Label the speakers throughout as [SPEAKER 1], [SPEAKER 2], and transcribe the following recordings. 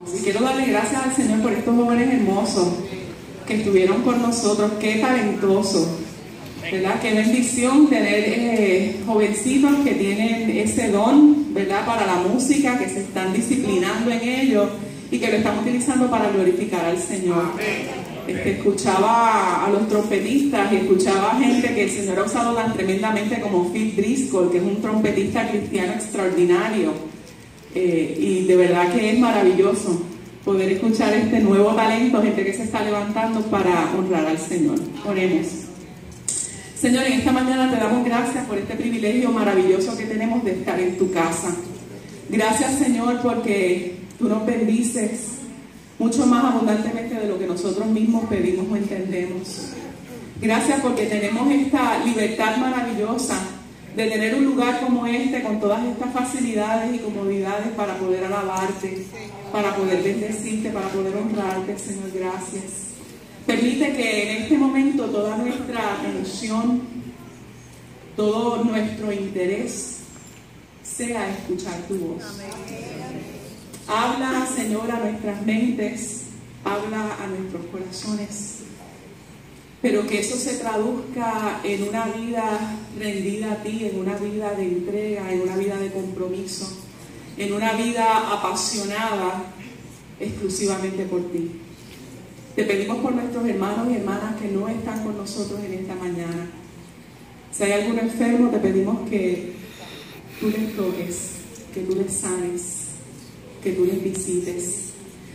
[SPEAKER 1] Y quiero darle gracias al Señor por estos jóvenes hermosos que estuvieron con nosotros. Qué talentoso, ¿verdad? Qué bendición tener jovencitos que tienen ese don, ¿verdad? Para la música, que se están disciplinando en ello y que lo están utilizando para glorificar al Señor. Escuchaba a los trompetistas y escuchaba a gente que el Señor ha usado tan tremendamente como Phil Driscoll, que es un trompetista cristiano extraordinario. Y de verdad que es maravilloso poder escuchar este nuevo talento, gente que se está levantando para honrar al Señor. Oremos. Señor, en esta mañana te damos gracias por este privilegio maravilloso que tenemos de estar en tu casa. Gracias, Señor, porque tú nos bendices mucho más abundantemente de lo que nosotros mismos pedimos o entendemos. Gracias porque tenemos esta libertad maravillosa de tener un lugar como este con todas estas facilidades y comodidades para poder alabarte, para poder bendecirte, para poder honrarte, Señor. Gracias. Permite que en este momento toda nuestra atención, todo nuestro interés sea escuchar tu voz. Habla, Señor, a nuestras mentes, habla a nuestros corazones, pero que eso se traduzca en una vida rendida a ti, en una vida de entrega, en una vida de compromiso, en una vida apasionada exclusivamente por ti. Te pedimos por nuestros hermanos y hermanas que no están con nosotros en esta mañana. Si hay algún enfermo, te pedimos que tú les toques, que tú les sanes, que tú les visites.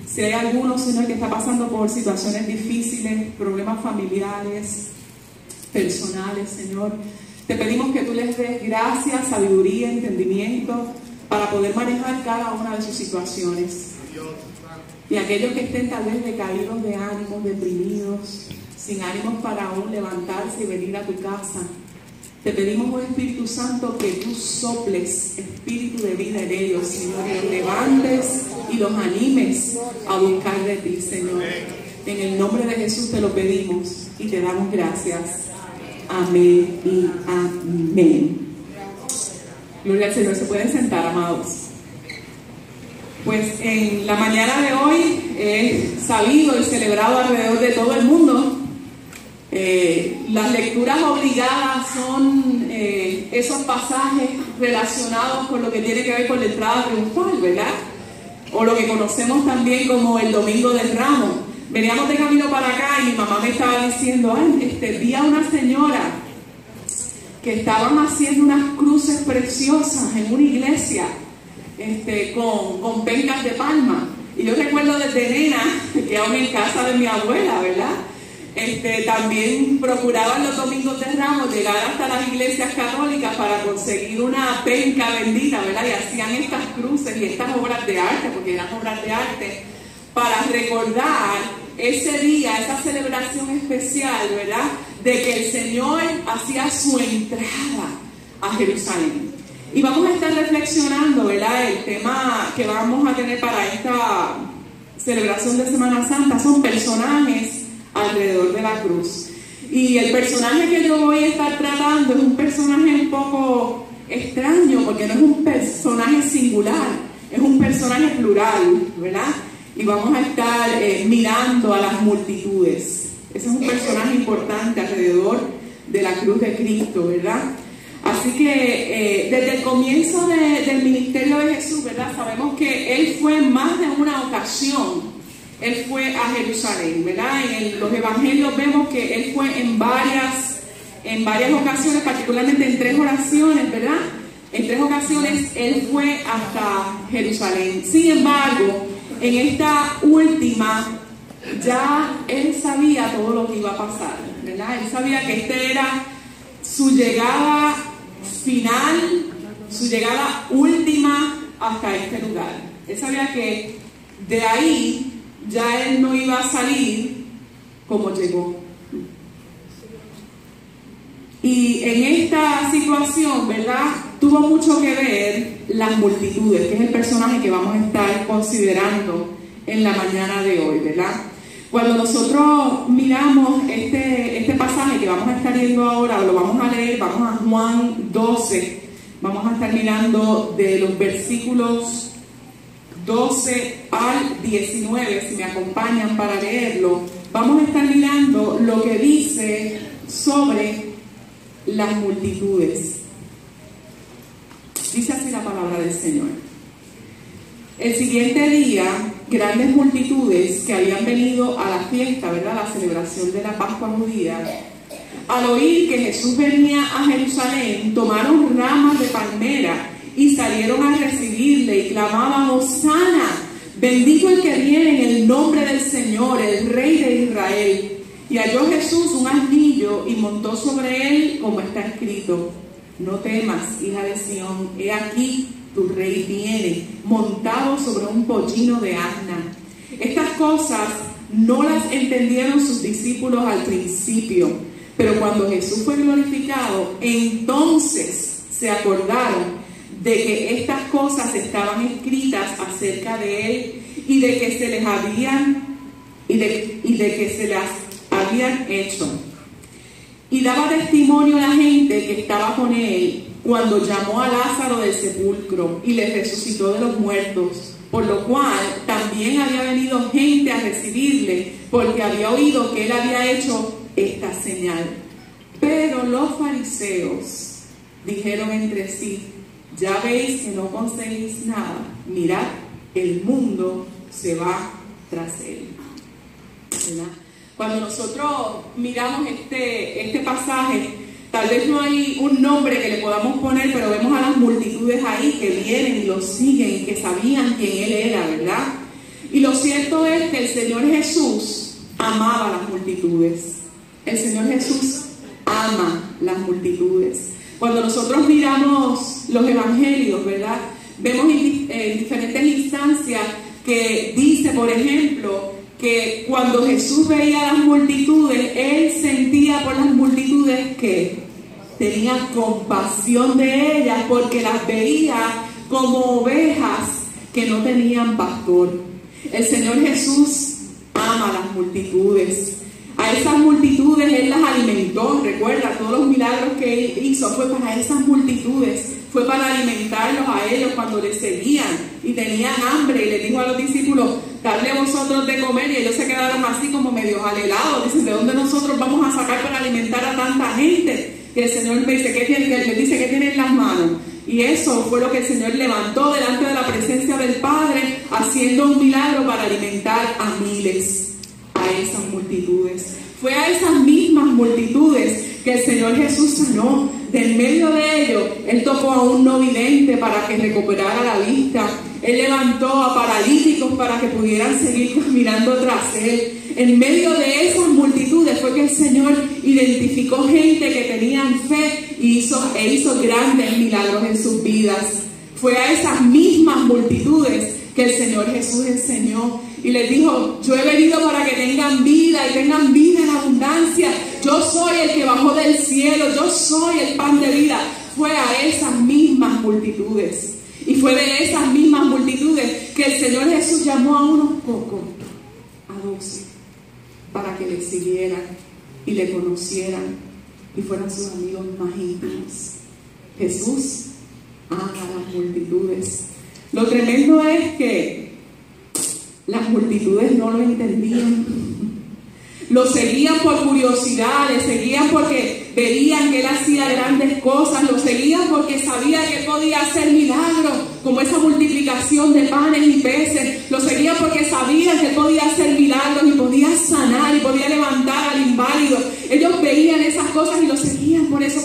[SPEAKER 1] Si hay alguno, Señor, que está pasando por situaciones difíciles, problemas familiares, personales, Señor, te pedimos que tú les des gracia, sabiduría, entendimiento para poder manejar cada una de sus situaciones. Y aquellos que estén tal vez decaídos de ánimos, deprimidos, sin ánimos para aún levantarse y venir a tu casa, te pedimos, oh Espíritu Santo, que tú soples espíritu de vida en ellos, Señor, y los levantes y los animes a buscar de ti, Señor. En el nombre de Jesús te lo pedimos y te damos gracias. Amén y amén. Gloria al Señor. Se pueden sentar, amados. Pues en la mañana de hoy he sabido y celebrado alrededor de todo el mundo. Las lecturas obligadas son esos pasajes relacionados con lo que tiene que ver con la entrada triunfal, ¿verdad? O lo que conocemos también como el Domingo del Ramo. Veníamos de camino para acá y mi mamá me estaba diciendo, vi a una señora que estaban haciendo unas cruces preciosas en una iglesia con pencas de palma. Y yo recuerdo desde nena, que aún en casa de mi abuela, ¿verdad? También procuraban los domingos de Ramos llegar hasta las iglesias católicas para conseguir una penca bendita, ¿verdad? Y hacían estas cruces y estas obras de arte, porque eran obras de arte, para recordar ese día, esa celebración especial, ¿verdad? De que el Señor hacía su entrada a Jerusalén. Y vamos a estar reflexionando, ¿verdad? El tema que vamos a tener para esta celebración de Semana Santa son personajes alrededor de la cruz. Y el personaje que yo voy a estar tratando es un personaje un poco extraño, porque no es un personaje singular, es un personaje plural, ¿verdad? Y vamos a estar mirando a las multitudes. Ese es un personaje importante alrededor de la cruz de Cristo, ¿verdad? Así que desde el comienzo del ministerio de Jesús, ¿verdad? Sabemos que Él fue en más de una ocasión. Él fue a Jerusalén, ¿verdad? En los evangelios vemos que Él fue en varias ocasiones, particularmente en 3 oraciones, ¿verdad? En 3 ocasiones Él fue hasta Jerusalén. Sin embargo, en esta última, ya Él sabía todo lo que iba a pasar, ¿verdad? Él sabía que era su llegada final, su llegada última hasta este lugar. Él sabía que de ahí ya Él no iba a salir como llegó. Y en esta situación, ¿verdad?, tuvo mucho que ver las multitudes, que es el personaje que vamos a estar considerando en la mañana de hoy, ¿verdad? Cuando nosotros miramos este pasaje que vamos a estar viendo ahora, lo vamos a leer, vamos a Juan 12, vamos a estar mirando de los versículos 12 al 19, si me acompañan para leerlo, vamos a estar mirando lo que dice sobre las multitudes. Dice así la palabra del Señor. El siguiente día, grandes multitudes que habían venido a la fiesta, ¿verdad?, la celebración de la Pascua judía, al oír que Jesús venía a Jerusalén, tomaron ramas de palmera y salieron a recibirle y clamaban: Hosana, bendito el que viene en el nombre del Señor, el Rey de Israel. Y halló Jesús un asnillo y montó sobre él, como está escrito: No temas, hija de Sión, he aquí tu rey viene, montado sobre un pollino de asna. Estas cosas no las entendieron sus discípulos al principio, pero cuando Jesús fue glorificado, entonces se acordaron de que estas cosas estaban escritas acerca de él y de que se les habían las habían hecho. Y daba testimonio a la gente que estaba con él cuando llamó a Lázaro del sepulcro y le resucitó de los muertos, por lo cual también había venido gente a recibirle, porque había oído que él había hecho esta señal. Pero los fariseos dijeron entre sí: Ya veis que no conseguís nada, mirad, el mundo se va tras él. ¿Verdad? Cuando nosotros miramos este pasaje, tal vez no hay un nombre que le podamos poner, pero vemos a las multitudes ahí que vienen y lo siguen, que sabían quién él era, ¿verdad? Y lo cierto es que el Señor Jesús amaba a las multitudes. El Señor Jesús ama las multitudes. Cuando nosotros miramos los evangelios, ¿verdad?, vemos en diferentes instancias que dice, por ejemplo, que cuando Jesús veía a las multitudes, él sentía por las multitudes que tenía compasión de ellas, porque las veía como ovejas que no tenían pastor. El Señor Jesús ama a las multitudes. A esas multitudes él las alimentó. Recuerda, todos los milagros que él hizo fue para esas multitudes, fue para alimentarlos a ellos cuando les seguían y tenían hambre, y les dijo a los discípulos: darle vosotros de comer. Y ellos se quedaron así como medio alelados. Dicen: ¿de dónde nosotros vamos a sacar para alimentar a tanta gente? Y el Señor les dice: ¿qué tienen en las manos? Y eso fue lo que el Señor levantó delante de la presencia del Padre, haciendo un milagro para alimentar a miles. A esas multitudes. Fue a esas mismas multitudes que el Señor Jesús sanó. De en medio de ellos, él tocó a un no vidente para que recuperara la vista. Él levantó a paralíticos para que pudieran seguir caminando tras él. En medio de esas multitudes fue que el Señor identificó gente que tenían fe e hizo grandes milagros en sus vidas. Fue a esas mismas multitudes que el Señor Jesús enseñó y les dijo: yo he venido para que tengan vida y tengan vida en abundancia. Yo soy el que bajó del cielo, yo soy el pan de vida. Fue a esas mismas multitudes, y fue de esas mismas multitudes que el Señor Jesús llamó a unos pocos, a 12, para que le siguieran y le conocieran y fueran sus amigos más íntimos. Jesús ama a las multitudes. Lo tremendo es que las multitudes no lo entendían. Lo seguían por curiosidad, le seguían porque veían que él hacía grandes cosas, lo seguían porque sabía que él podía hacer milagros, como esa multiplicación de panes y peces. Lo seguían porque sabían que él podía hacer milagros y podía sanar y podía levantar al inválido. Ellos veían esas cosas y lo seguían por eso,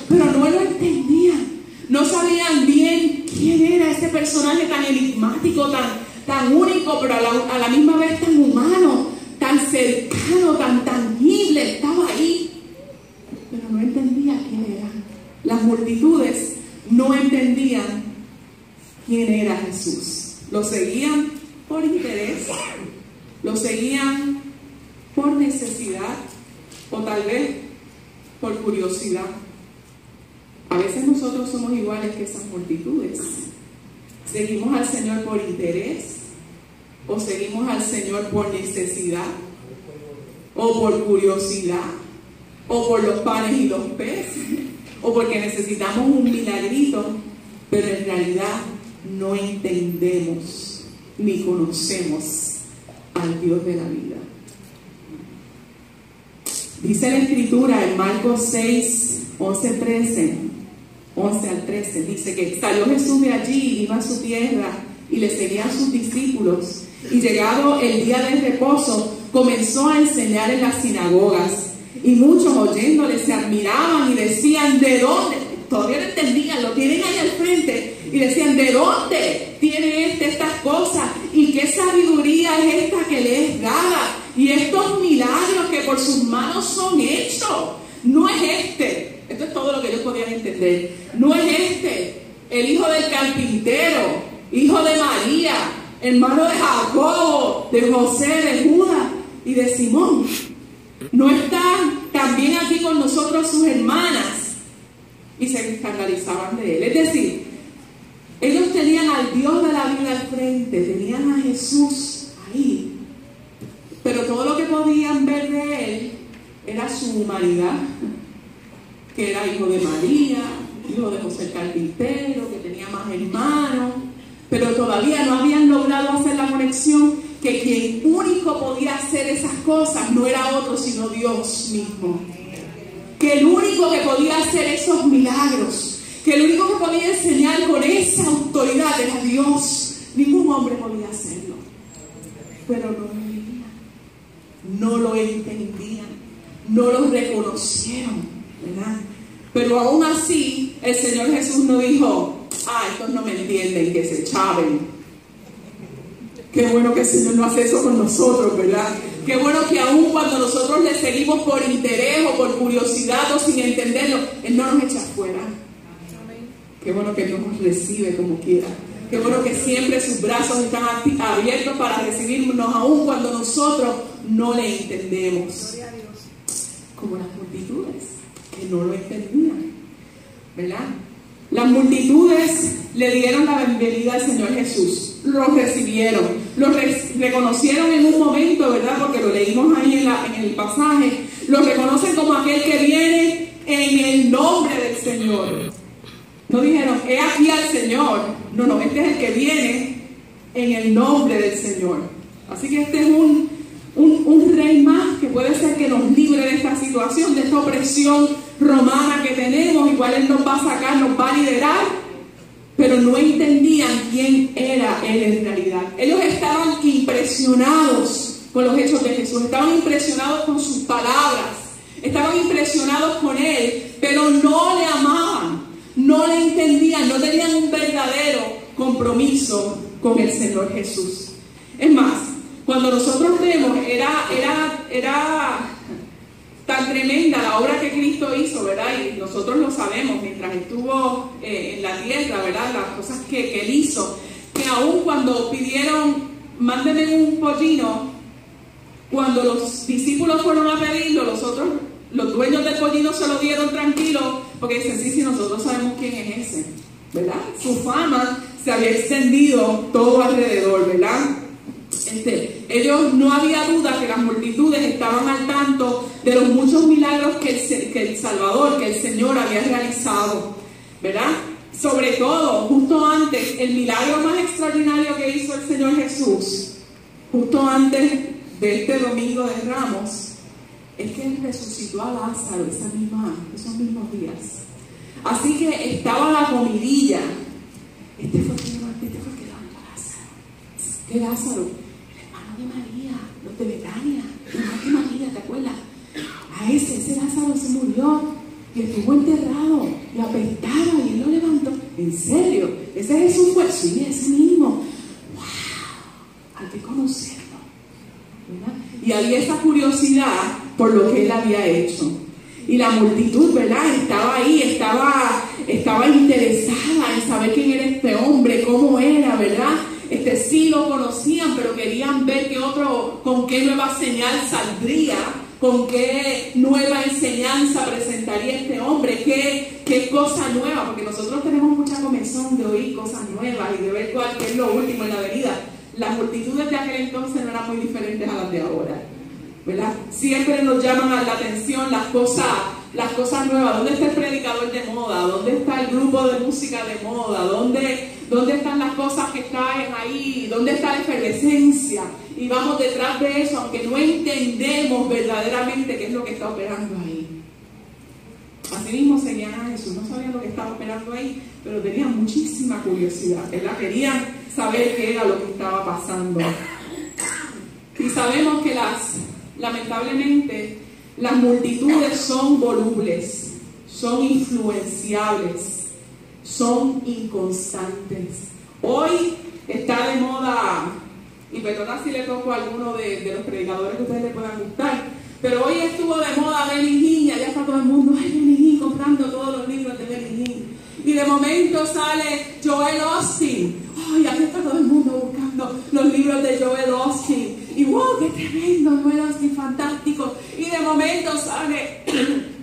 [SPEAKER 1] pero no lo entendían. No sabían bien quién era ese personaje tan enigmático, tan único, pero a la misma vez tan humano, tan cercano, tan tangible. Estaba ahí, pero no entendía quién era. Las multitudes no entendían quién era Jesús. Lo seguían por interés, lo seguían por necesidad, o tal vez por curiosidad. A veces nosotros somos iguales que esas multitudes. ¿Seguimos al Señor por interés? ¿O seguimos al Señor por necesidad? ¿O por curiosidad? ¿O por los panes y los peces? ¿O porque necesitamos un milagrito? Pero en realidad no entendemos ni conocemos al Dios de la vida. Dice la Escritura en Marcos 6, 11 al 13, dice que salió Jesús de allí, iba a su tierra y le seguían sus discípulos. Y llegado el día del reposo, comenzó a enseñar en las sinagogas. Y muchos oyéndole se admiraban y decían, ¿de dónde? Todavía no entendían, lo tienen ahí al frente. Y decían, ¿de dónde tiene estas cosas? ¿Y qué sabiduría es esta que le es dada? Y estos milagros que por sus manos son hechos. No es este. Esto es todo lo que ellos podían entender. No es este el hijo del carpintero, hijo de María, hermano de Jacobo, de José, de Judas y de Simón. No están también aquí con nosotros sus hermanas. Y se escandalizaban de él. Es decir, ellos tenían al Dios de la vida al frente, tenían a Jesús ahí, pero todo lo que podían ver de él era su humanidad, que era hijo de María, hijo de José el carpintero, que tenía más hermanos, pero todavía no habían logrado hacer la conexión que quien único podía hacer esas cosas no era otro sino Dios mismo, que el único que podía hacer esos milagros, que el único que podía enseñar con esa autoridad era Dios. Ningún hombre podía hacerlo, pero no lo veían, no lo entendían, no lo reconocieron, ¿verdad? Pero aún así el Señor Jesús no dijo, estos no me entienden, que se chaven. Qué bueno que el Señor no hace eso con nosotros, ¿verdad? Qué bueno que aún cuando nosotros le seguimos por interés o por curiosidad o sin entenderlo, Él no nos echa fuera. Qué bueno que Él nos recibe como quiera. Qué bueno que siempre sus brazos están abiertos para recibirnos aún cuando nosotros no le entendemos. Como las multitudes que no lo entendían, ¿verdad? Las multitudes le dieron la bienvenida al Señor Jesús, lo recibieron, lo reconocieron en un momento, ¿verdad? Porque lo leímos ahí en el pasaje, lo reconocen como aquel que viene en el nombre del Señor. No dijeron, he aquí al Señor. No, este es el que viene en el nombre del Señor. Así que este es un rey más que puede ser que nos libre de esta situación, de esta opresión romana que tenemos. Igual Él nos va a sacar, nos va a liderar, pero no entendían quién era Él en realidad. Ellos estaban impresionados con los hechos de Jesús, estaban impresionados con sus palabras, estaban impresionados con Él, pero no le amaban, no le entendían, no tenían un verdadero compromiso con el Señor Jesús. Es más, cuando nosotros vemos, era tan tremenda la obra que Cristo hizo, ¿verdad? Y nosotros lo sabemos, mientras estuvo en la tierra, ¿verdad? Las cosas que Él hizo, que aún cuando pidieron, mándenme un pollino, cuando los discípulos fueron a pedirlo, los dueños del pollino se lo dieron tranquilo, porque dicen, sí, nosotros sabemos quién es ese, ¿verdad? Su fama se había extendido todo alrededor, ¿verdad? Ellos, no había duda que las multitudes estaban al tanto de los muchos milagros que el Salvador, que el Señor había realizado, ¿verdad? Sobre todo, justo antes, el milagro más extraordinario que hizo el Señor Jesús, justo antes de este domingo de Ramos, es que Él resucitó a Lázaro esos mismos días. Así que estaba la comidilla. Este fue el que levantó a Lázaro. ¿Qué Lázaro? El hermano de María, los de Betania, el hermano de María, ¿te acuerdas? A ese Lázaro se murió y estuvo enterrado y apestaba y Él lo levantó. ¿En serio? ¿Ese Jesús fue? Sí, ese mismo. ¡Wow! Hay que conocerlo, ¿verdad? Y había esa curiosidad por lo que Él había hecho. Y la multitud, ¿verdad? Estaba ahí, estaba interesada en saber quién era este hombre, cómo era, ¿verdad? Sí lo conocían, pero querían ver con qué nueva señal saldría, con qué nueva enseñanza presentaría este hombre, qué cosa nueva, porque nosotros tenemos mucha comezón de oír cosas nuevas y de ver cuál es lo último en la venida. Las multitudes de aquel entonces no eran muy diferentes a las de ahora, ¿verdad? Siempre nos llaman a la atención las cosas nuevas. ¿Dónde está el predicador de moda? ¿Dónde está el grupo de música de moda? ¿Dónde ¿Dónde están las cosas que caen ahí? ¿Dónde está la efervescencia? Y vamos detrás de eso, aunque no entendemos verdaderamente qué es lo que está operando ahí. Así mismo seguían a Jesús, no sabían lo que estaba operando ahí, pero tenían muchísima curiosidad, ¿verdad? Querían saber qué era lo que estaba pasando. Y sabemos que lamentablemente, las multitudes son volubles, son influenciables, son inconstantes. Hoy está de moda, y perdona si le toco a alguno de los predicadores que a ustedes les puedan gustar, pero hoy estuvo de moda Benny Hinn, ya está todo el mundo, ay, Benny Hinn, comprando todos los libros de Benny Hinn. Y de momento sale Joel Osteen, ay, aquí está todo el mundo buscando los libros de Joel Osteen. Y wow, qué tremendo, Joel Osteen, fantástico. Y de momento sale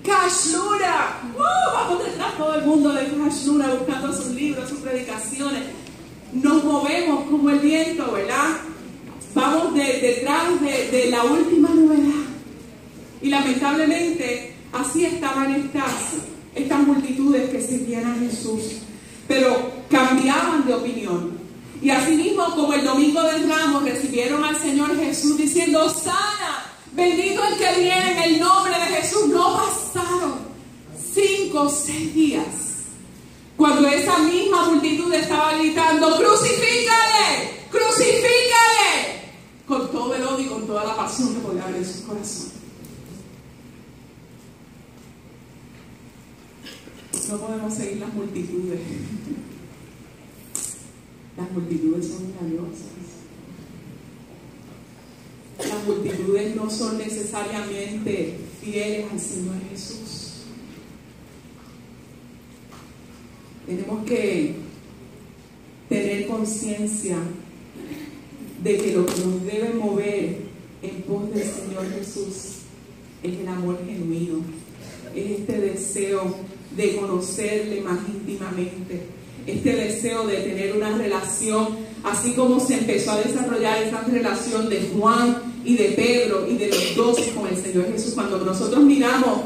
[SPEAKER 1] Cash Lura, vamos detrás todo el mundo de Cash Lura buscando sus libros, sus predicaciones. Nos movemos como el viento, ¿verdad? Vamos detrás de la última novedad. Y lamentablemente así estaban estas multitudes que seguían a Jesús, pero cambiaban de opinión. Y así mismo, como el domingo de Ramos, recibieron al Señor Jesús diciendo: sana, bendito el que viene en el nombre de Jesús. No pasaron 5 o 6 días cuando esa misma multitud estaba gritando: crucifícale, crucifícale, con todo el odio y con toda la pasión que podía haber en sus corazones. No podemos seguir las multitudes. Las multitudes son engañosas. Las multitudes no son necesariamente fieles al Señor Jesús. Tenemos que tener conciencia de que lo que nos debe mover en pos del Señor Jesús es el amor genuino, es este deseo de conocerle más íntimamente, este deseo de tener una relación, así como se empezó a desarrollar esa relación de Juan y de Pedro y de los 12 con el Señor Jesús. Cuando nosotros miramos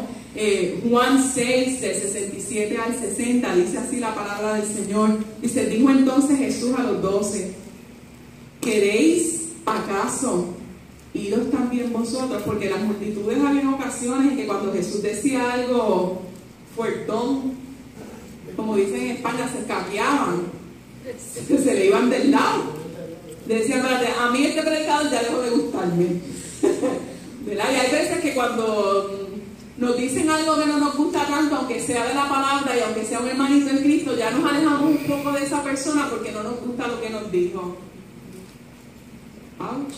[SPEAKER 1] Juan 6, del 67 al 60, dice así la palabra del Señor. Dice: dijo entonces Jesús a los 12: ¿queréis acaso iros también vosotros? Porque las multitudes, había ocasiones en que cuando Jesús decía algo fuertón, como dicen en España, se escaqueaban, se le iban del lado. Decían: a mí este predicador ya dejó de gustarme. ¿Verdad? Y hay veces que cuando nos dicen algo que no nos gusta tanto, aunque sea de la palabra y aunque sea un hermanito en Cristo, ya nos alejamos un poco de esa persona porque no nos gusta lo que nos dijo. ¡Auch!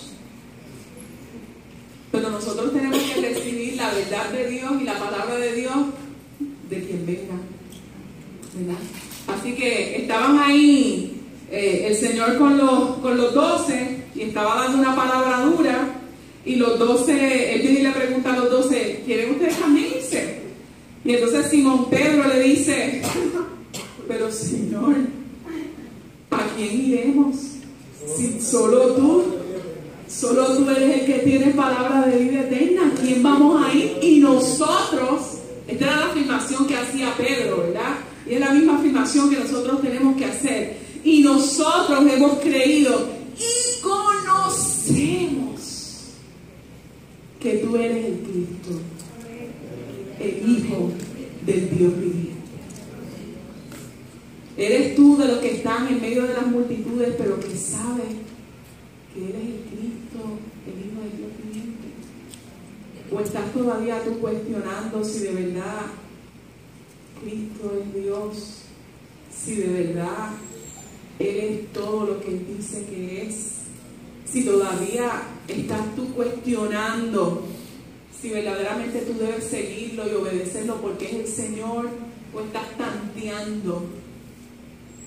[SPEAKER 1] Pero nosotros tenemos que recibir la verdad de Dios y la palabra de Dios de quien venga, ¿verdad? Así que estaban ahí el Señor con los 12 y estaba dando una palabra dura, y los 12, él viene y le pregunta a los 12: ¿quieren ustedes también irse? Y entonces Simón Pedro le dice: pero Señor, ¿a quién iremos? Si solo tú eres el que tiene palabra de vida eterna. ¿A quién vamos a ir? Y nosotros, esta era la afirmación que hacía Pedro, ¿verdad? Y es la misma afirmación que nosotros tenemos que hacer. Y nosotros hemos creído y conocemos que tú eres el Cristo, el Hijo del Dios viviente. Eres tú de los que están en medio de las multitudes, pero que saben que eres el Cristo, el Hijo del Dios viviente. ¿O estás todavía tú cuestionando si de verdad Cristo es Dios? Si de verdad Él es todo lo que Él dice que es. Si todavía estás tú cuestionando si verdaderamente tú debes seguirlo y obedecerlo porque es el Señor, o estás tanteando,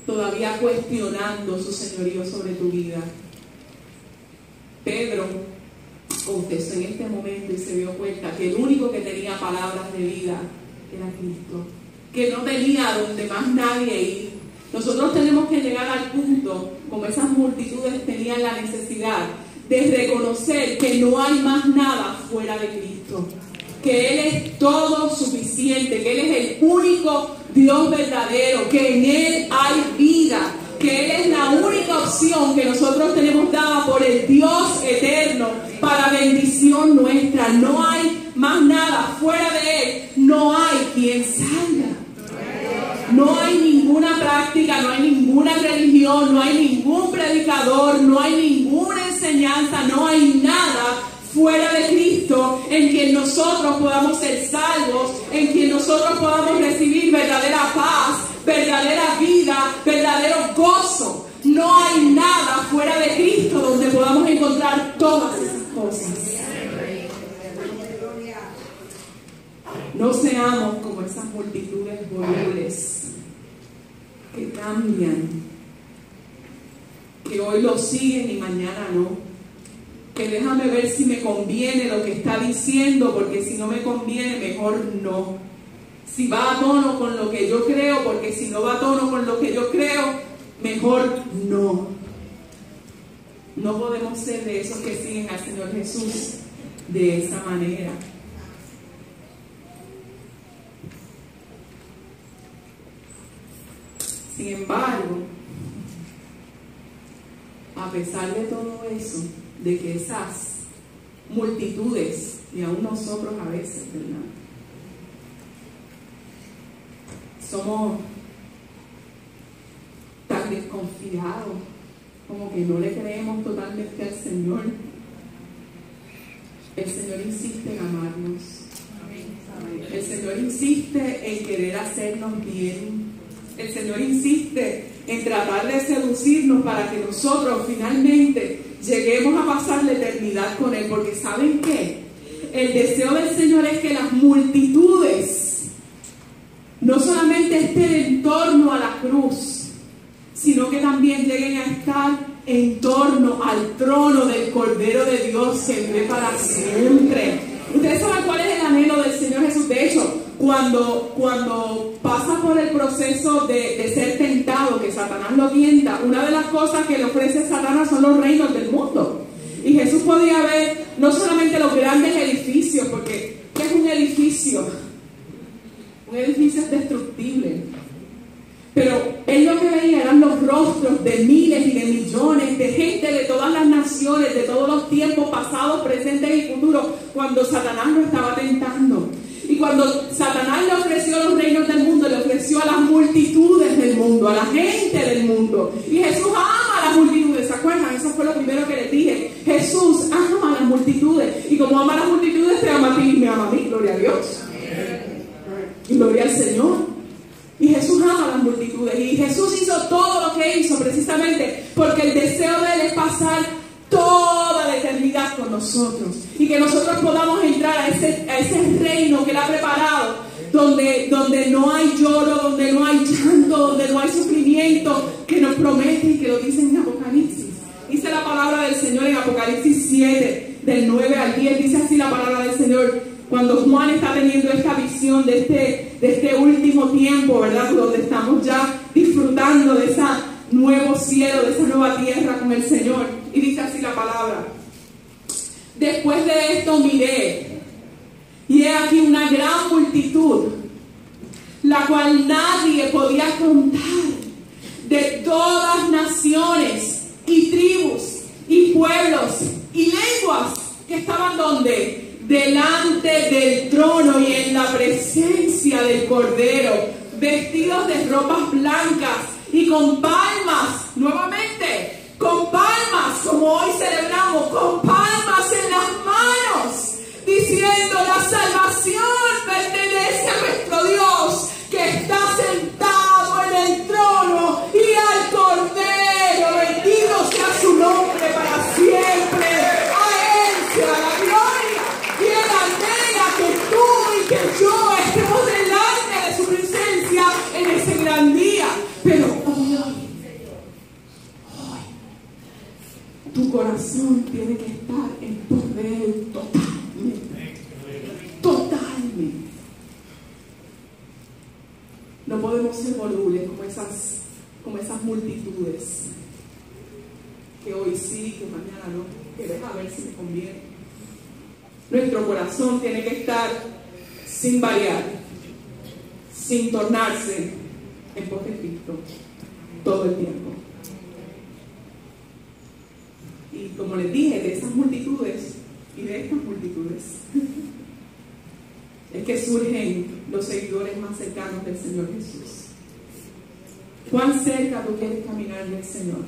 [SPEAKER 1] todavía cuestionando su señorío sobre tu vida. Pedro confesó en este momento y se dio cuenta que el único que tenía palabras de vida era Cristo, que no tenía donde más nadie ir. Nosotros tenemos que llegar al punto, como esas multitudes tenían la necesidad de reconocer que no hay más nada fuera de Cristo, que Él es todo suficiente, que Él es el único Dios verdadero, que en Él hay vida, que Él es la única opción que nosotros tenemos dada por el Dios eterno para bendición nuestra. No hay más nada fuera de Él, no hay quien salga. No hay ninguna práctica, no hay ninguna religión, no hay ningún predicador, no hay ninguna enseñanza, no hay nada fuera de Cristo en quien nosotros podamos ser salvos, en quien nosotros podamos recibir verdadera paz, verdadera vida, verdadero gozo. No hay nada fuera de Cristo donde podamos encontrar todas esas cosas. No seamos como esas multitudes volubles que cambian, que hoy lo siguen y mañana no, que déjame ver si me conviene lo que está diciendo, porque si no me conviene mejor no, si va a tono con lo que yo creo, porque si no va a tono con lo que yo creo mejor no. No podemos ser de esos que siguen al Señor Jesús de esa manera. Sin embargo, a pesar de todo eso, de que esas multitudes, y aún nosotros a veces, ¿verdad?, somos tan desconfiados, como que no le creemos totalmente al Señor, el Señor insiste en amarnos. El Señor insiste en querer hacernos bien. El Señor insiste en tratar de seducirnos para que nosotros finalmente lleguemos a pasar la eternidad con Él. Porque ¿saben qué? El deseo del Señor es que las multitudes no solamente estén en torno a la cruz, sino que también lleguen a estar en torno al trono del Cordero de Dios que vive para siempre. Ustedes saben cuál es el anhelo del Señor Jesús. De hecho, cuando pasa por el proceso de ser tentado, que Satanás lo tienta, una de las cosas que le ofrece Satanás son los reinos del mundo. Y Jesús podía ver no solamente los grandes edificios, porque ¿qué es un edificio? Un edificio es destructible. Pero él lo que veía eran los rostros de miles y de millones de gente de todas las naciones, de todos los tiempos pasados, presentes y futuros, cuando Satanás lo estaba tentando. Y cuando Satanás le ofreció los reinos del mundo, le ofreció a las multitudes del mundo, a la gente del mundo. Y Jesús ama a las multitudes, ¿se acuerdan? Eso fue lo primero que les dije. Jesús ama a las multitudes. Y como ama a las multitudes, te ama a ti y me ama a mí. Gloria a Dios. Y gloria al Señor. Y Jesús ama a las multitudes. Y Jesús hizo todo lo que hizo precisamente porque el deseo de Él es pasar toda la eternidad con nosotros. Y que nosotros podamos entrar a ese reino que Él ha preparado, donde no hay lloro, donde no hay llanto, donde no hay sufrimiento, que nos promete y que lo dice en Apocalipsis. Dice la palabra del Señor en Apocalipsis 7, del 9 al 10, dice así la palabra del Señor. Cuando Juan está teniendo esta visión de este último tiempo, ¿verdad?, donde estamos ya disfrutando de ese nuevo cielo, de esa nueva tierra con el Señor. Y dice así la palabra: después de esto miré, y he aquí una gran multitud, la cual nadie podía contar, de todas naciones y tribus y pueblos y lenguas, que estaban ¿dónde? Delante del trono y en la presencia del Cordero, vestidos de ropas blancas y con palmas, nuevamente, con palmas, como hoy celebramos, con palmas en las manos, diciendo: la salvación pertenece a nuestro Dios, que está sentado en el trono, y al Cordero. Bendito sea su nombre para siempre. A Él sea la gloria. Y Él anhela que tú y que yo estemos delante de su presencia en ese gran día. Pero hoy, tu corazón tiene que estar en pos de Él totalmente. Totalmente. No podemos ser volubles como esas multitudes que hoy sí, que mañana no, que deja ver si me conviene. Nuestro corazón tiene que estar sin variar, sin tornarse en pos de Cristo todo el tiempo. como les dije, de esas multitudes y de estas multitudes es que surgen los seguidores más cercanos del Señor Jesús. ¿Cuán cerca tú quieres caminar del Señor?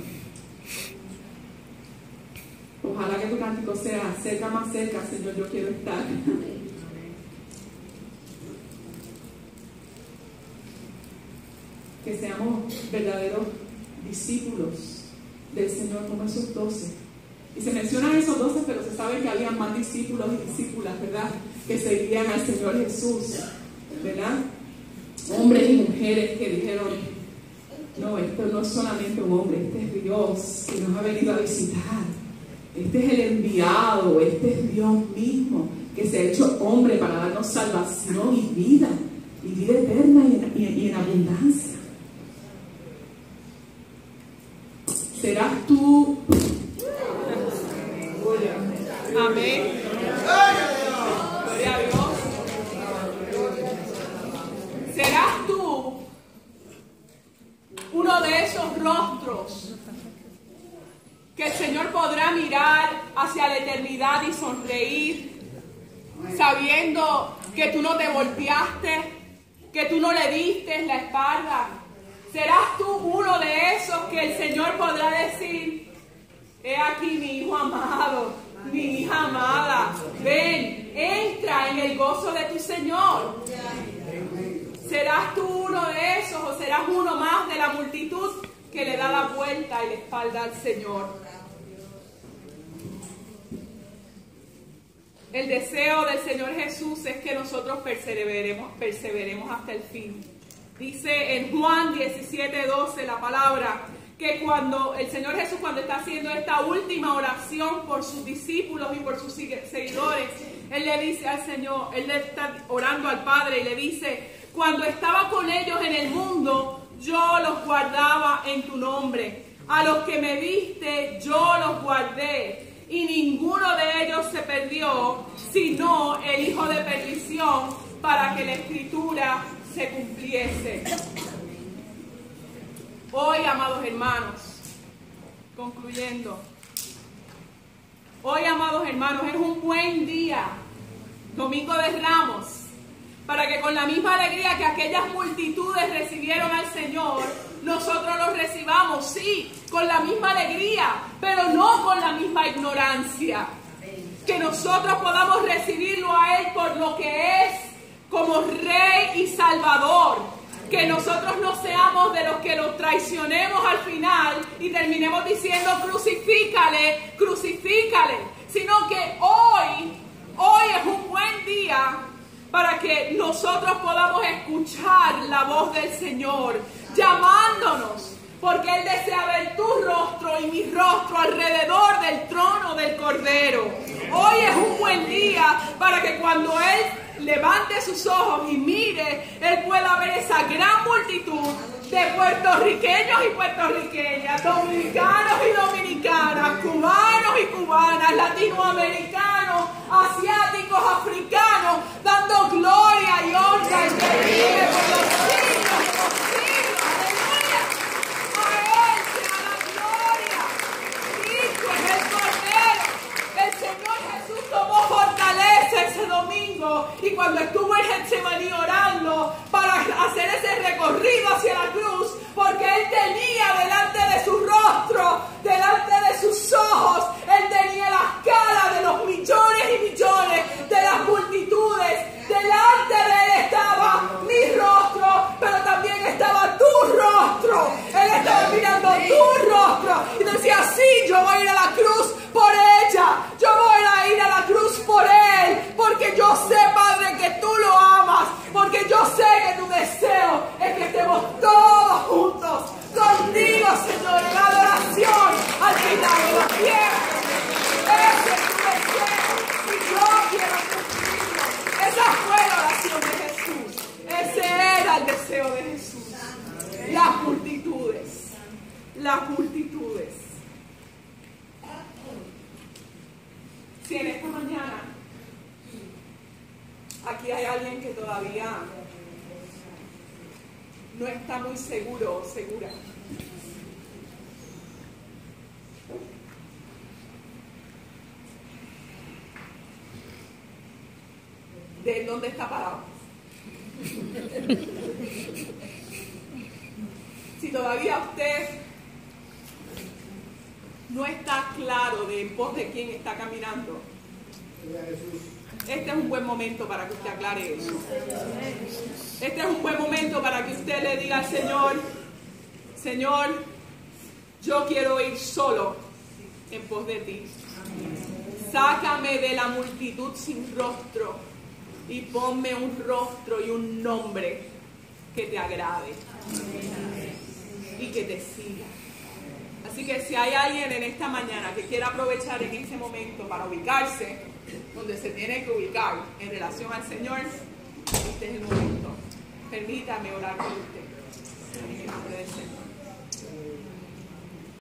[SPEAKER 1] Ojalá que tu cántico sea cerca, más cerca, Señor, yo quiero estar. Que seamos verdaderos discípulos del Señor como esos 12. Y se mencionan esos 12, pero se sabe que había más discípulos y discípulas, ¿verdad?, que seguían al Señor Jesús, ¿verdad? Hombres y mujeres que dijeron: no, esto no es solamente un hombre, este es Dios que nos ha venido a visitar. Este es el enviado, este es Dios mismo que se ha hecho hombre para darnos salvación y vida eterna y en abundancia. ¿Serás tú? Amén. Gloria a Dios. ¿Serás tú uno de esos rostros que el Señor podrá mirar hacia la eternidad y sonreír, sabiendo que tú no te volteaste, que tú no le diste la espalda? ¿Serás tú uno de esos que el Señor podrá decir: he aquí mi hijo amado, mi hija amada, ven, entra en el gozo de tu Señor? ¿Serás tú uno de esos o serás uno más de la multitud que le da la vuelta y la espalda al Señor? El deseo del Señor Jesús es que nosotros perseveremos hasta el fin. Dice en Juan 17:12 la palabra que cuando el Señor Jesús, cuando está haciendo esta última oración por sus discípulos y por sus seguidores, Él le dice al Señor, Él le está orando al Padre y le dice: cuando estaba con ellos en el mundo, yo los guardaba en tu nombre. A los que me diste, yo los guardé. Y ninguno de ellos se perdió, sino el hijo de perdición, para que la Escritura se cumpliese. Hoy, amados hermanos, concluyendo, hoy, amados hermanos, es un buen día, Domingo de Ramos, para que con la misma alegría que aquellas multitudes recibieron al Señor, nosotros los recibamos, sí, con la misma alegría, pero no con la misma ignorancia. Que nosotros podamos recibirlo a Él por lo que es, como Rey y Salvador. Que nosotros no seamos de los que lo traicionemos al final y terminemos diciendo: crucifícale, crucifícale. Sino que hoy es un buen día para que nosotros podamos escuchar la voz del Señor llamándonos, porque Él desea ver tu rostro y mi rostro alrededor del trono del Cordero. Hoy es un buen día para que cuando Él levante sus ojos y mire, Él pueda ver esa gran multitud de puertorriqueños y puertorriqueñas, dominicanos y dominicanas, cubanos y cubanas, latinoamericanos, asiáticos, africanos, dando gloria y honra al que vive por los siglos de los siglos. ¡Aleluya! A Él sea la gloria. Cristo es el Cordero. El Señor Jesús tomó fortaleza ese domingo, y cuando estuvo en Getsemaní orando para hacer ese recorrido hacia la cruz, porque Él tenía delante de su rostro, delante de sus ojos, Él tenía la cara de los millones y millones de las multitudes. Delante de Él estaba mi rostro, pero también estaba tu rostro. Él estaba mirando tu rostro y decía: sí, yo voy a ir a la cruz por ella, yo voy a ir a la cruz por Él, porque yo sé, Padre, que tú lo amas, porque yo sé que tu deseo es que estemos todos juntos contigo, Señor, en adoración al final de los tiempos. Ese es tu deseo y yo quiero cumplirlo. Esa fue la oración de Jesús. Ese era el deseo de Jesús. Las multitudes. Las multitudes. Si en esta mañana aquí hay alguien que todavía no está muy seguro o segura, de él dónde está parado. Si todavía usted no está claro de en pos de quién está caminando, este es un buen momento para que usted aclare eso. Este es un buen momento para que usted le diga al Señor: Señor, yo quiero ir solo en pos de ti. Sácame de la multitud sin rostro y ponme un rostro y un nombre que te agrade y que te siga. Así que si hay alguien en esta mañana que quiera aprovechar en este momento para ubicarse donde se tiene que ubicar en relación al Señor, este es el momento. Permítame orar por usted en el nombre del Señor.